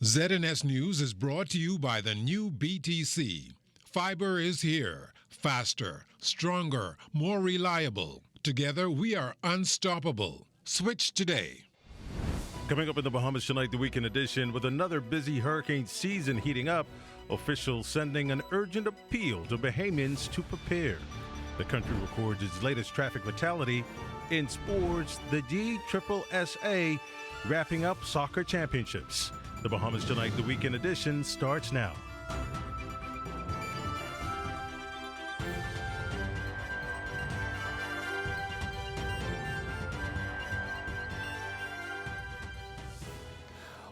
ZNS News is brought to you by the new BTC. Fiber is here. Faster, stronger, more reliable. Together, we are unstoppable. Switch today. Coming up in the Bahamas tonight, the weekend edition, with another busy hurricane season heating up, officials sending an urgent appeal to Bahamians to prepare. The country records its latest traffic fatality. In sports, the GSSSA wrapping up soccer championships. The Bahamas tonight, the weekend edition, starts now.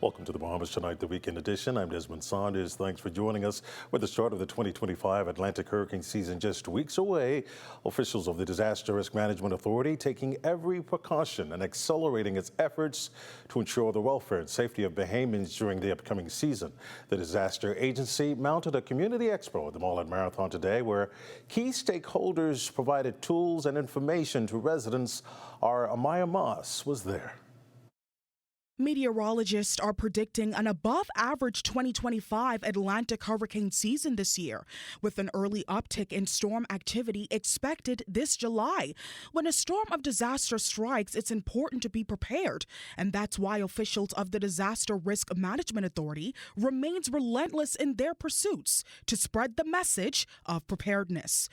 Welcome to the Bahamas Tonight, the weekend edition. I'm Desmond Saunders. Thanks for joining us. With the start of the 2025 Atlantic hurricane season just weeks away, officials of the Disaster Risk Management Authority taking every precaution and accelerating its efforts to ensure the welfare and safety of Bahamians during the upcoming season. The disaster agency mounted a community expo at the Mall at Marathon today, where key stakeholders provided tools and information to residents. Our Amaya Moss was there. Meteorologists are predicting an above-average 2025 Atlantic hurricane season this year, with an early uptick in storm activity expected this July. When a storm of disaster strikes, it's important to be prepared, and that's why officials of the Disaster Risk Management Authority remains relentless in their pursuits to spread the message of preparedness.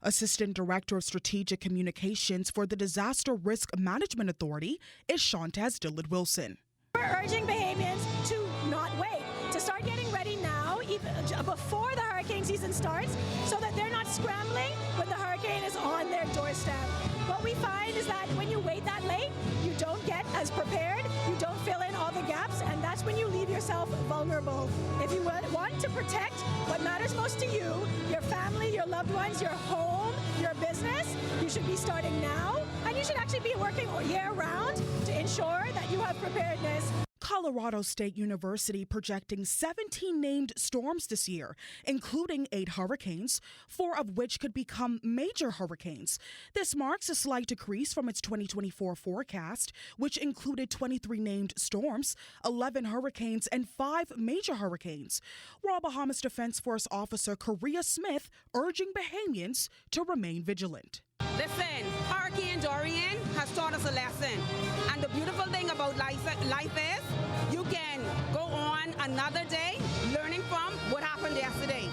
Assistant Director of Strategic Communications for the Disaster Risk Management Authority is Shantaz Dillard-Wilson. We're urging Bahamians to not wait, to start getting ready now, even before the hurricane season starts, so that they're not scrambling when the hurricane is on their doorstep. What we find is that when you wait that late, you don't get as prepared, you don't fill in all the gaps, and that's when you leave yourself vulnerable. If you want to protect what matters most to you, your family, your loved ones, your home, your business, you should be starting now, and you should actually be working year-round to ensure that you have preparedness. Colorado State University projecting 17 named storms this year, including 8 hurricanes, 4 of which could become major hurricanes. This marks a slight decrease from its 2024 forecast, which included 23 named storms, 11 hurricanes, and 5 major hurricanes. Royal Bahamas Defense Force Officer Korea Smith urging Bahamians to remain vigilant. Listen, Hurricane Dorian has taught us a lesson. And the beautiful thing about life is you can go on another day learning from what happened yesterday.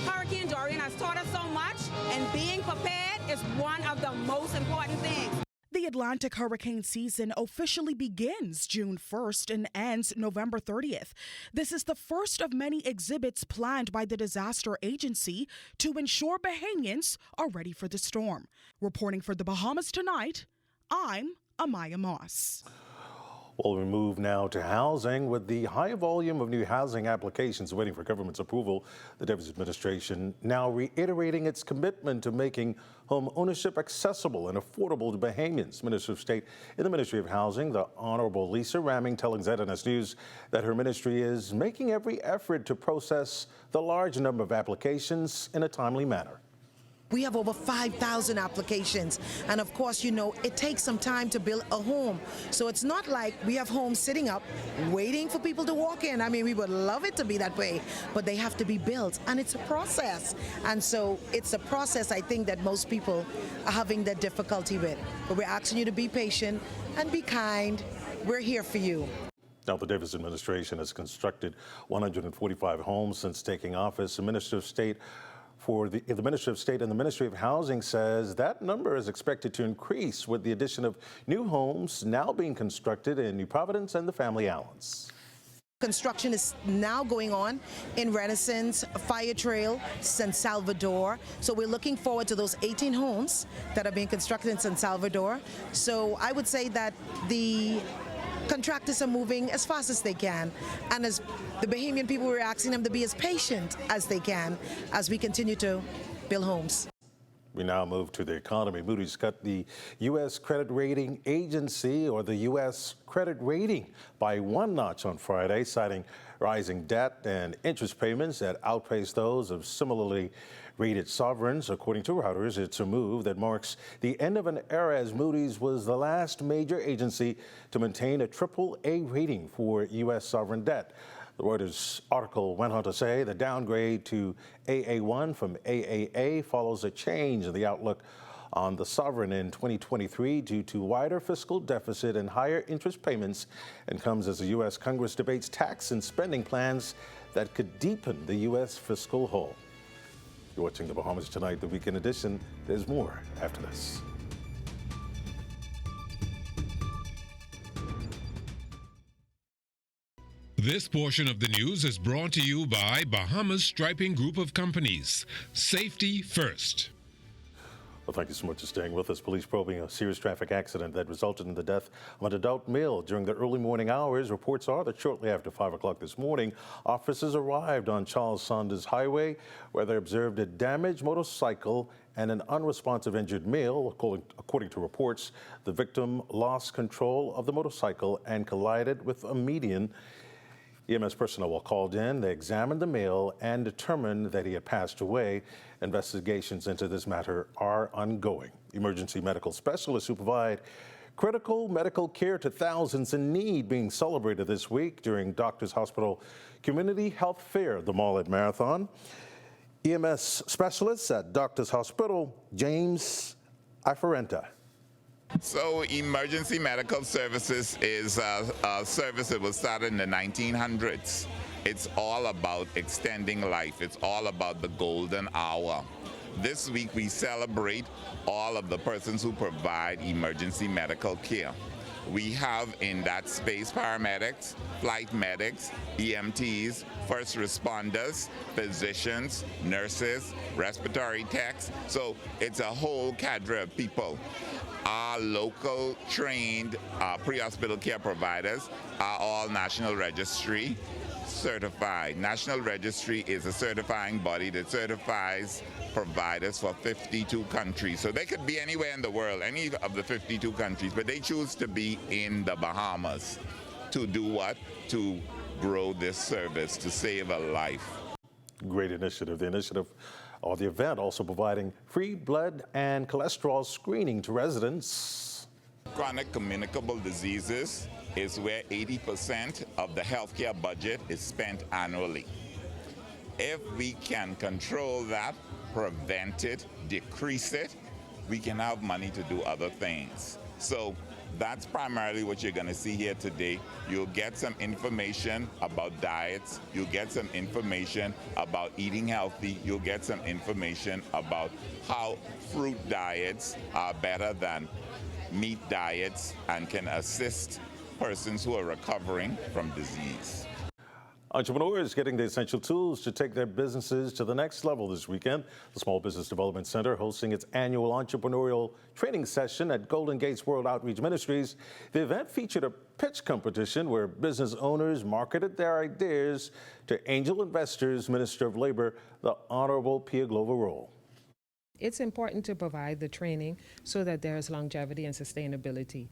Hurricane Dorian has taught us so much, and being prepared is one of the most important things. The Atlantic hurricane season officially begins June 1st and ends November 30th. This is the first of many exhibits planned by the disaster agency to ensure Bahamians are ready for the storm. Reporting for the Bahamas Tonight, I'm Amaya Moss. Well, we move now to housing. With the high volume of new housing applications waiting for government's approval, the Davis administration now reiterating its commitment to making home ownership accessible and affordable to Bahamians. Minister of State in the Ministry of Housing, the Honorable Lisa Ramming, telling ZNS News that her ministry is making every effort to process the large number of applications in a timely manner. We have over 5,000 applications, and of course, you know, it takes some time to build a home. So it's not like we have homes sitting up waiting for people to walk in. I mean, we would love it to be that way, but they have to be built, and it's a process. And so it's a process, I think, that most people are having that difficulty with. But we're asking you to be patient and be kind. We're here for you. Now, the Davis administration has constructed 145 homes since taking office. The Minister of State for the Ministry of State and the Ministry of Housing says that number is expected to increase with the addition of new homes now being constructed in New Providence and the Family Islands. Construction is now going on in Renaissance, Fire Trail, San Salvador. So we're looking forward to those 18 homes that are being constructed in San Salvador. So I would say that the contractors are moving as fast as they can, and as the Bahamian people, we're asking them to be as patient as they can as we continue to build homes. We now move to the economy. Moody's cut the U.S. credit rating agency, or the U.S. credit rating, by 1 notch on Friday, citing rising debt and interest payments that outpace those of similarly rated sovereigns. According to Reuters, it's a move that marks the end of an era, as Moody's was the last major agency to maintain a AAA rating for U.S. sovereign debt. The Reuters article went on to say the downgrade to AA1 from AAA follows a change in the outlook on the sovereign in 2023 due to wider fiscal deficit and higher interest payments, and comes as the U.S. Congress debates tax and spending plans that could deepen the U.S. fiscal hole. You're watching The Bahamas Tonight, the weekend edition. There's more after this. This portion of the news is brought to you by Bahamas Striping Group of Companies. Safety first. Well, thank you so much for staying with us. Police probing a serious traffic accident that resulted in the death of an adult male during the early morning hours. Reports are that shortly after 5 o'clock this morning, officers arrived on Charles Saunders Highway, where they observed a damaged motorcycle and an unresponsive injured male. According to reports, the victim lost control of the motorcycle and collided with a median. EMS personnel were called in. They examined the male and determined that he had passed away. Investigations into this matter are ongoing. Emergency medical specialists who provide critical medical care to thousands in need being celebrated this week during Doctors Hospital Community Health Fair, the Mall at Marathon. EMS specialists at Doctors Hospital, James Iferenta. So emergency medical services is a service that was started in the 1900s. It's all about extending life. It's all about the golden hour. This week we celebrate all of the persons who provide emergency medical care. We have in that space paramedics, flight medics, EMTs, first responders, physicians, nurses, respiratory techs. So it's a whole cadre of people. Our local trained pre-hospital care providers are all National Registry certified. National Registry is a certifying body that certifies providers for 52 countries. So they could be anywhere in the world, any of the 52 countries, but they choose to be in the Bahamas to do what? To grow this service, to save a life. Great initiative. The initiative or the event also providing free blood and cholesterol screening to residents. Chronic communicable diseases is where 80% of the healthcare budget is spent annually. If we can control that, prevent it, decrease it, we can have money to do other things. So that's primarily what you're going to see here today. You'll get some information about diets. You'll get some information about eating healthy. You'll get some information about how fruit diets are better than meat diets and can assist persons who are recovering from disease. Entrepreneurs getting the essential tools to take their businesses to the next level this weekend. The Small Business Development Center hosting its annual entrepreneurial training session at Golden Gates World Outreach Ministries. The event featured a pitch competition where business owners marketed their ideas to angel investors. Minister of Labor, the Honorable Pia Glover Roll. It's important to provide the training so that there's longevity and sustainability.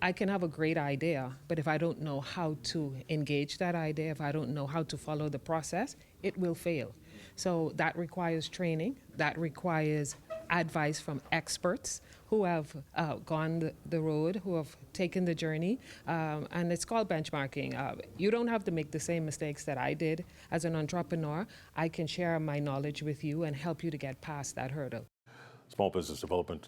I can have a great idea, but if I don't know how to engage that idea, if I don't know how to follow the process, it will fail. So that requires training, that requires advice from experts who have gone the road, who have taken the journey, and it's called benchmarking. You don't have to make the same mistakes that I did as an entrepreneur. I can share my knowledge with you and help you to get past that hurdle. Small Business Development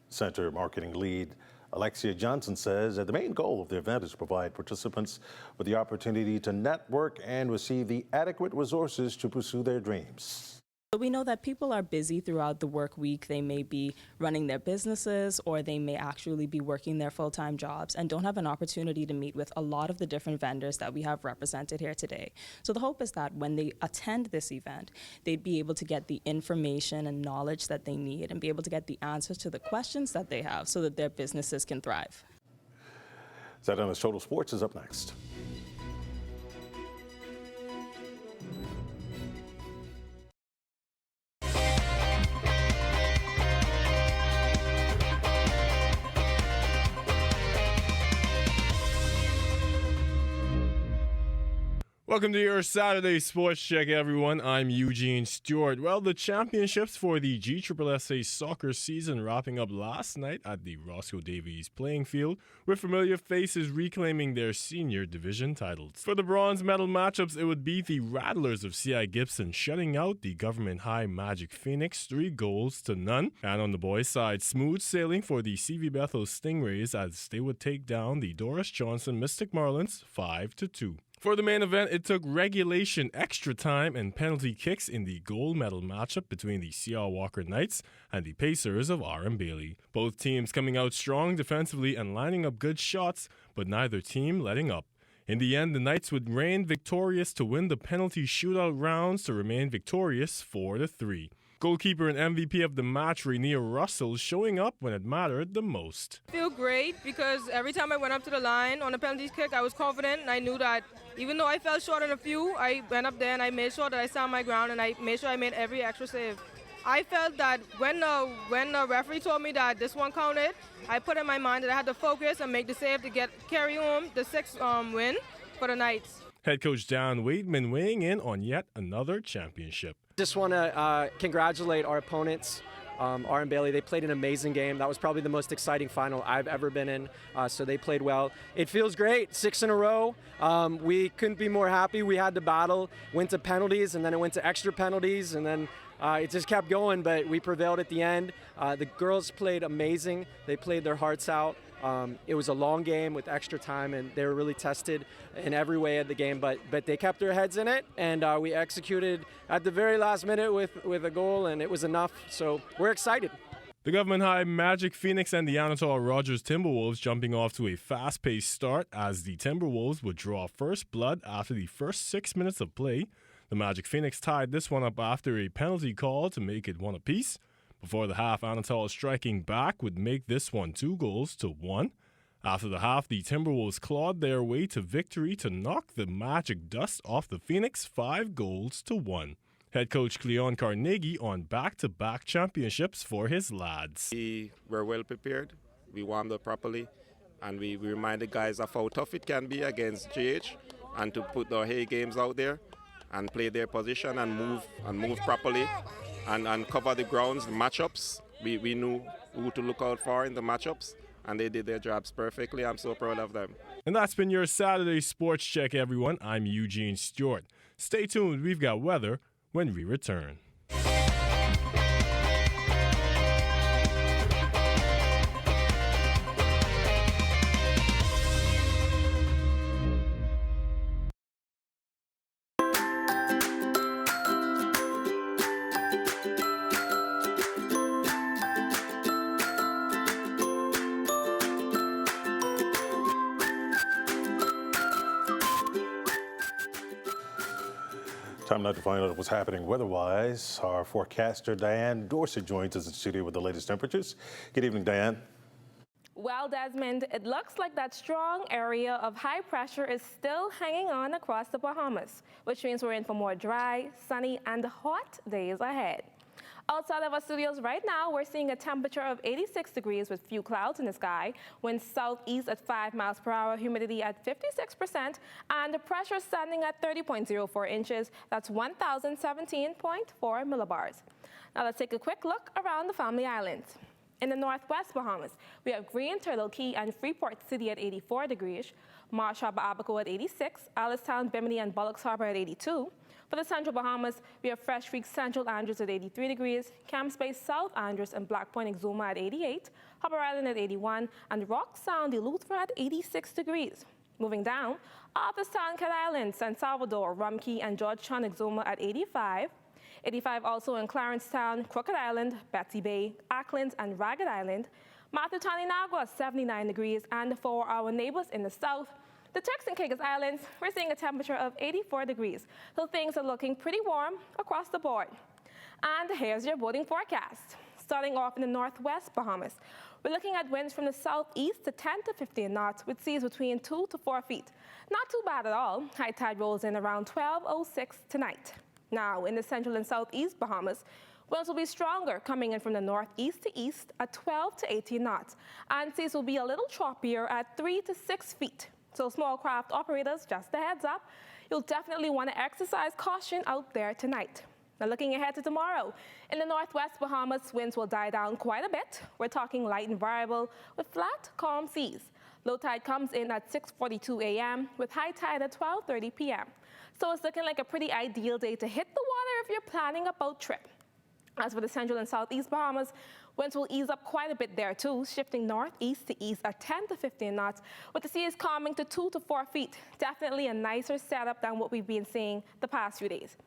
Center marketing lead Alexia Johnson says that the main goal of the event is to provide participants with the opportunity to network and receive the adequate resources to pursue their dreams. We know that people are busy throughout the work week. They may be running their businesses or they may actually be working their full-time jobs and don't have an opportunity to meet with a lot of the different vendors that we have represented here today. So the hope is that when they attend this event, they'd be able to get the information and knowledge that they need and be able to get the answers to the questions that they have so that their businesses can thrive. ZMS Total Sports is up next. Welcome to your Saturday Sports Check, everyone. I'm Eugene Stewart. Well, the championships for the GSSSA soccer season wrapping up last night at the Roscoe Davies playing field, with familiar faces reclaiming their senior division titles. For the bronze medal matchups, it would be the Rattlers of C.I. Gibson shutting out the Government High Magic Phoenix 3-0. And on the boys' side, smooth sailing for the CV Bethel Stingrays as they would take down the Doris Johnson Mystic Marlins 5-2. For the main event, it took regulation, extra time, and penalty kicks in the gold medal matchup between the C.R. Walker Knights and the Pacers of R.M. Bailey. Both teams coming out strong defensively and lining up good shots, but neither team letting up. In the end, the Knights would reign victorious to win the penalty shootout rounds to remain victorious 4-3. Goalkeeper and MVP of the match, Rainier Russell, showing up when it mattered the most. I feel great because every time I went up to the line on a penalty kick, I was confident and I knew that even though I fell short on a few, I went up there and I made sure that I stand my ground and I made sure I made every extra save. I felt that when the referee told me that this one counted, I put in my mind that I had to focus and make the save to carry home the 6th win for the Knights. Head coach Dan Waitman weighing in on yet another championship. Just want to congratulate our opponents, R.M. Bailey. They played an amazing game. That was probably the most exciting final I've ever been in, so they played well. It feels great, 6 in a row. We couldn't be more happy. We had to battle, went to penalties, and then it went to extra penalties, and then it just kept going, but we prevailed at the end. The girls played amazing. They played their hearts out. It was a long game with extra time, and they were really tested in every way of the game, but they kept their heads in it, and we executed at the very last minute with a goal, and it was enough, so we're excited. The Government High Magic Phoenix and the Anatole Rogers Timberwolves jumping off to a fast-paced start as the Timberwolves would draw first blood after the first 6 minutes of play. The Magic Phoenix tied this one up after a penalty call to make it 1 apiece. Before the half, Anatole striking back would make this one 2-1. After the half, the Timberwolves clawed their way to victory to knock the Magic dust off the Phoenix 5-1. Head coach Cleon Carnegie on back-to-back championships for his lads. We were well prepared, we warmed up properly, and we reminded guys of how tough it can be against GH and to put our hay games out there and play their position and move properly. And cover the grounds, the matchups. We knew who to look out for in the matchups, and they did their jobs perfectly. I'm so proud of them. And that's been your Saturday Sports Check, everyone. I'm Eugene Stewart. Stay tuned. We've got weather when we return. Time now to find out what's happening weather-wise. Our forecaster, Diane Dorsett, joins us in studio with the latest temperatures. Good evening, Diane. Well, Desmond, it looks like that strong area of high pressure is still hanging on across the Bahamas, which means we're in for more dry, sunny, and hot days ahead. Outside of our studios right now, we're seeing a temperature of 86 degrees with few clouds in the sky, winds southeast at 5 miles per hour, humidity at 56%, and the pressure standing at 30.04 inches. That's 1,017.4 millibars. Now let's take a quick look around the Family Islands. In the northwest Bahamas, we have Green, Turtle Key, and Freeport City at 84 degrees, Marsh Harbor, Abaco at 86, Alistown, Bimini, and Bullocks Harbor at 82. For the central Bahamas, we have Fresh Creek, Central Andrews at 83 degrees, Camp Space, South Andrews, and Black Point, Exuma at 88, Harbor Island at 81, and Rock Sound, Eleuthera at 86 degrees. Moving down, Arthurstown, Cat Island, San Salvador, Rum Key, and Georgetown, Exuma at 85. 85 also in Clarencetown, Crooked Island, Betsy Bay, Ackland, and Ragged Island. Mathutan, Inagua, 79 degrees, and for our neighbors in the south, the Turks and Caicos Islands, we're seeing a temperature of 84 degrees, so things are looking pretty warm across the board. And here's your boating forecast. Starting off in the northwest Bahamas, we're looking at winds from the southeast to 10 to 15 knots with seas between 2 to 4 feet. Not too bad at all. High tide rolls in around 12:06 tonight. Now, in the central and southeast Bahamas, winds will be stronger, coming in from the northeast to east at 12 to 18 knots, and seas will be a little choppier at 3 to 6 feet. So small craft operators, just a heads up, you'll definitely want to exercise caution out there tonight. Now looking ahead to tomorrow, in the northwest Bahamas, winds will die down quite a bit. We're talking light and variable with flat, calm seas. Low tide comes in at 6:42 a.m. with high tide at 12:30 p.m. So it's looking like a pretty ideal day to hit the water if you're planning a boat trip. As for the central and southeast Bahamas, winds will ease up quite a bit there too, shifting northeast to east at 10 to 15 knots, with the seas calming to 2 to 4 feet. Definitely a nicer setup than what we've been seeing the past few days.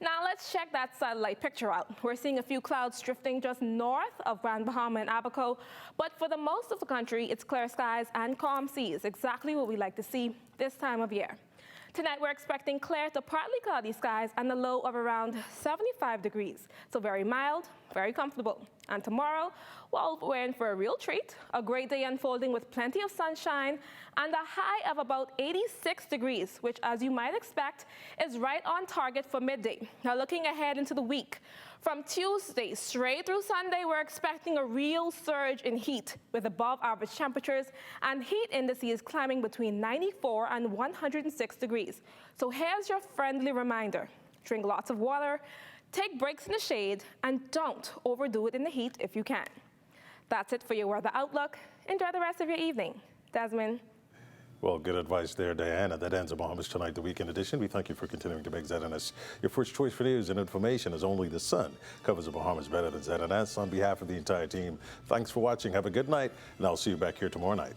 Now let's check that satellite picture out. We're seeing a few clouds drifting just north of Grand Bahama and Abaco, but for the most of the country, it's clear skies and calm seas, exactly what we like to see this time of year. Tonight, we're expecting clear to partly cloudy skies and a low of around 75 degrees. So very mild, very comfortable. And tomorrow, well, we're in for a real treat. A great day unfolding with plenty of sunshine and a high of about 86 degrees, which, as you might expect, is right on target for midday. Now, looking ahead into the week, from Tuesday straight through Sunday, we're expecting a real surge in heat with above average temperatures and heat indices climbing between 94 and 106 degrees. So here's your friendly reminder. Drink lots of water, take breaks in the shade, and don't overdo it in the heat if you can. That's it for your weather outlook. Enjoy the rest of your evening. Desmond. Well, good advice there, Diana. That ends the Bahamas Tonight, the Weekend Edition. We thank you for continuing to make ZNS your first choice for news and information, as only the sun covers the Bahamas better than ZNS. On behalf of the entire team, thanks for watching. Have a good night, and I'll see you back here tomorrow night.